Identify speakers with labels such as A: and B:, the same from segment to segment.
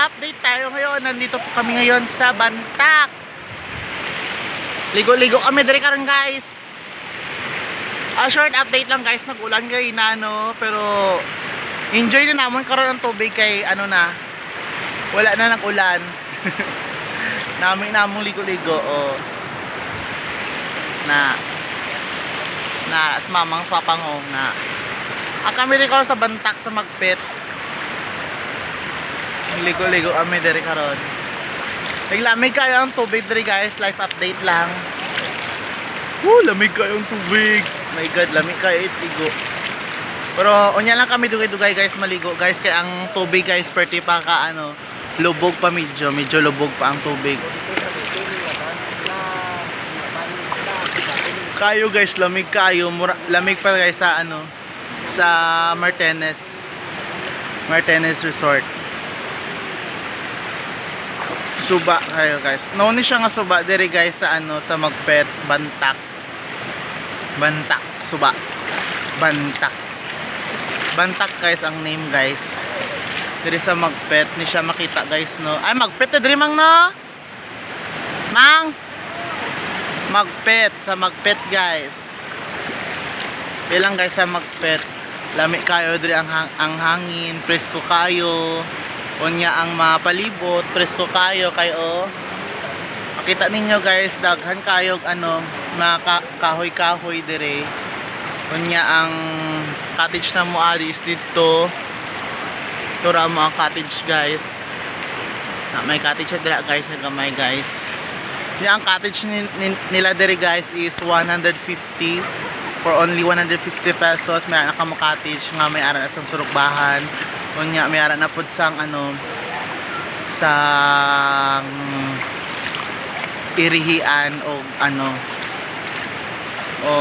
A: update tayo ngayon. Nandito po kami ngayon sa Bantac. Ligo-ligo kami diri karon guys. Short update lang guys, nag-ulan kay nano, pero enjoy na naman karon ang tubig kay ano na. Wala na nag-ulan. Namong ligo-ligo na as mamang papangong na. Kami rin sa Bantac sa Magpet. Ligo-ligo kami diri karon. Naglamig kayo ang tubig diri guys, live update lang. Lamig kayo ang tubig. My god, lamig kayo itigo. Pero unya lang kami dugay-dugay guys maligo guys, kay ang tubig guys perti pa ka ano, lubog pa medyo lubog pa ang tubig. Kayo guys, lamig kayo, lamig pa guys sa ano, sa Martinez Resort. Suba kayo guys. Noon siya nga suba diri guys sa ano, sa Magpet, Bantac. Suba. Bantac guys ang name guys. Diri sa Magpet ni siya makita guys no. Ay Magpet na diri mang no. Mang Magpet, sa Magpet guys. Bilang guys sa Magpet. Lami kayo diri ang hangin, presko kayo. Unya ang mapalibot, presko kayo makita ninyo guys, daghan kayo ano, mga kahoy-kahoy dire. Unya ang cottage na mo is dito. Tura mo ang cottage guys. May cottage dira guys, nagamay guys. Ang cottage nila dire guys is 150 for only 150 pesos. May anak mo cottage nga may ara sa surugbahan. Unya may ara na pud sang ano, sang irihian o ano, o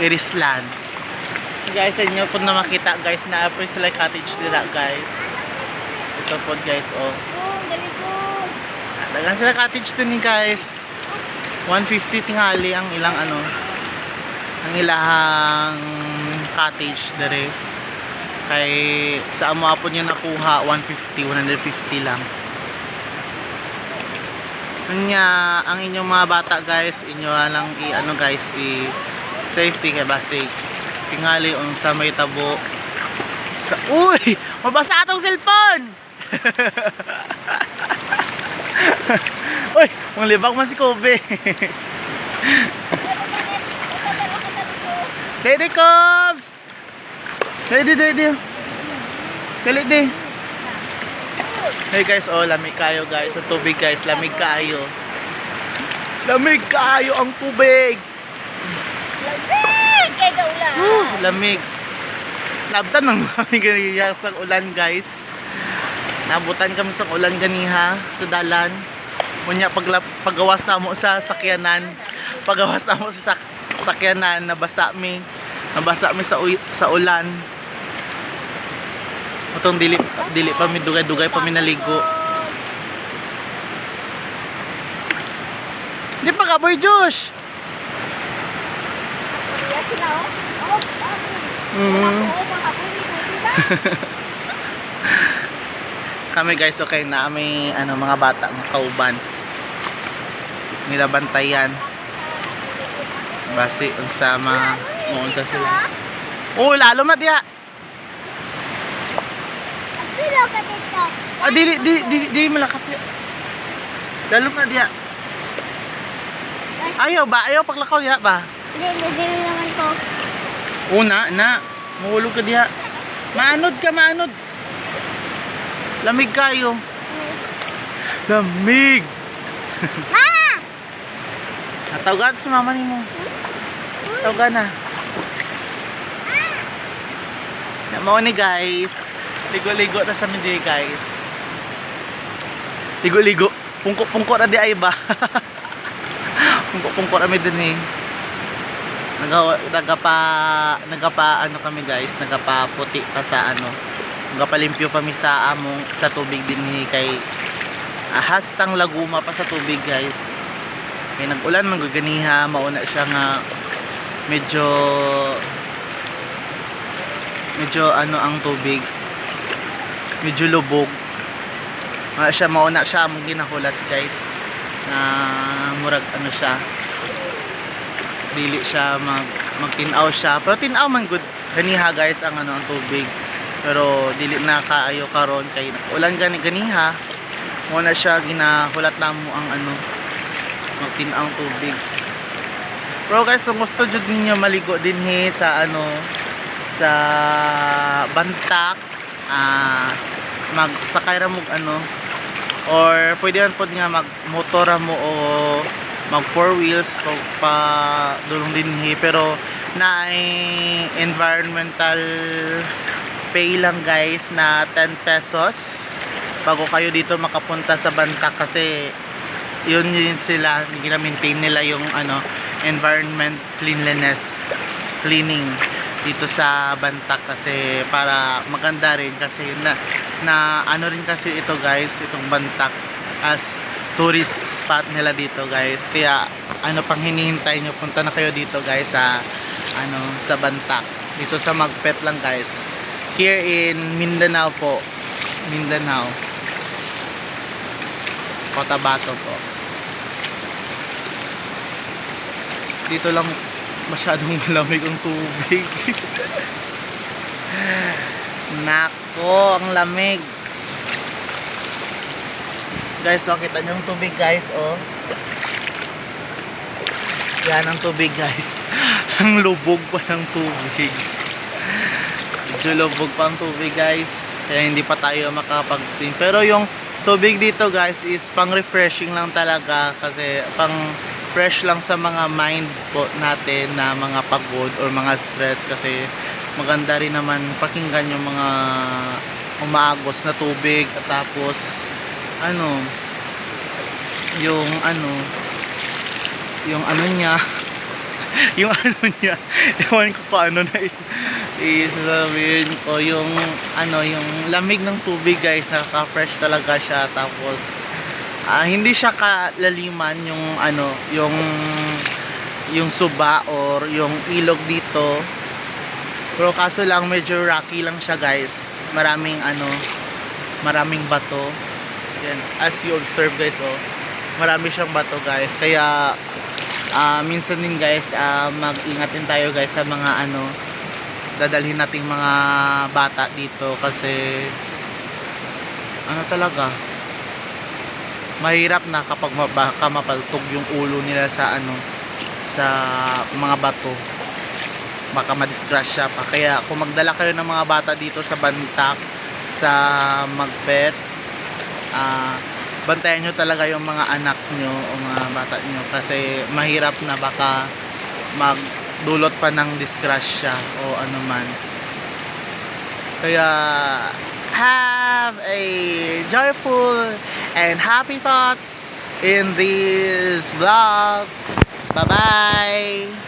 A: irislan guys. Sa inyo po na makita guys na apres sila cottage nila guys. Ito po guys dagan sila cottage din guys. 150 tingali ang ilang ano, ang ilahang cottage dere. Kay sa amo apon nyo nakuha 150 lang. Kanya ang inyong mga bata guys, inyo lang i-ano guys, i-safety kay basic. Tingali sa may tabo. Uy! Mabasa atong cellphone! Uy! Mga libak man si Kobe. Dede Cobs! Dede! Kalit de. Hey guys, lamig kayo guys. Ang tubig guys, lamig kayo. Lamig kayo ang tubig.
B: Lamig! Kaya ulan.
A: Lamig. Labtan ng kami ganiha sa ulan guys. Nabutan kami sa ulan ganiha sa dalan. Unya paggawas na mo sa sakyanan. Paggawas na mo sa sakyanan, nabasa mi sa ulan. Itong dili pa mi dugay pa mi naligo. Di pa ka boy Josh. Kami guys, okay na may ano, mga bata mga kauban. Nilabantayan. Basi unsa unsa sila. Lalo na diha. Di malakat ya. Lalo na diya. Ayaw paglakaw diya ba?
B: Hindi naman ko.
A: Na. Mahulog ka diya. Maanod. Lamig kayo. Lamig.
B: Ma!
A: Natawagan sa mama nimo. Tawagan na. Mao ni guys. Ligo-ligo na sa mindi guys. Ligo-ligo. Pungko na di ay ba? Pungko na mi din nagapa ano kami guys, nagapaputi pa sa ano. Nagapalimpyo pa mi sa among sa tubig din kay hastang laguma pa sa tubig guys. May nag-ulan man ganiha, mauna siya nga medyo ano ang tubig, medyo lubog. Mauna siya among ginahulat guys na murag ano siya, dili siya magtinaw siya, pero tinaw man good ganiha guys ang ano ang tubig, pero dili na kaayo karon kay ulan ganiha. Muna siya ginahulat lang mo ang ano magtinaw ang tubig. Pero guys, kung gusto jud ninyo maligo dinhi sa ano sa Bantac, magsakay ra mo ano, or pwede yan pod nga magmotor mo o mag four wheels pa dulong dinhi, pero na environmental pay lang guys na 10 pesos bago kayo dito makapunta sa Bantac, kasi yun sila gina-maintain nila yung ano environment cleanliness cleaning dito sa Bantac, kasi para maganda rin, kasi na ano rin kasi ito guys, itong Bantac as tourist spot nila dito guys, kaya ano pang hinihintay nyo, punta na kayo dito guys sa ano sa Bantac, dito sa Magpet lang guys, here in Mindanao po, Mindanao, Cotabato po. Dito lang masyadong malamig ang tubig. Nako, ang lamig. Guys, makita nyo yung tubig guys, oh. Yan ang tubig guys. Ang lubog pa ng tubig. Medyo lubog pa ang tubig guys. Kaya hindi pa tayo makapag-swim. Pero yung tubig dito guys is pang refreshing lang talaga, kasi pang fresh lang sa mga mind po natin na mga pagod or mga stress, kasi maganda rin naman pakinggan yung mga umaagos na tubig, at tapos ano yung ano niya yung ano niya ewan ko paano na isasabihin ko, yung ano yung lamig ng tubig guys, nakaka-fresh talaga siya, tapos hindi siya kalaliman yung ano yung suba or yung ilog dito, pero kaso lang medyo rocky lang siya guys, maraming bato. Yan, as you observe guys, oh, marami siyang bato guys, kaya minsan din guys mag-ingat din tayo guys sa mga dadalhin nating mga bata dito, kasi talaga mahirap na kapag mapaltog yung ulo nila sa sa mga bato, baka madisgrasya pa. Kaya kung magdala kayo ng mga bata dito sa Bantac, sa Magpet, bantayan nyo talaga yung mga anak nyo o mga bata nyo, kasi mahirap na baka magdulot pa ng disgrasya o ano man. Kaya have a joyful and happy thoughts in this vlog. Bye bye.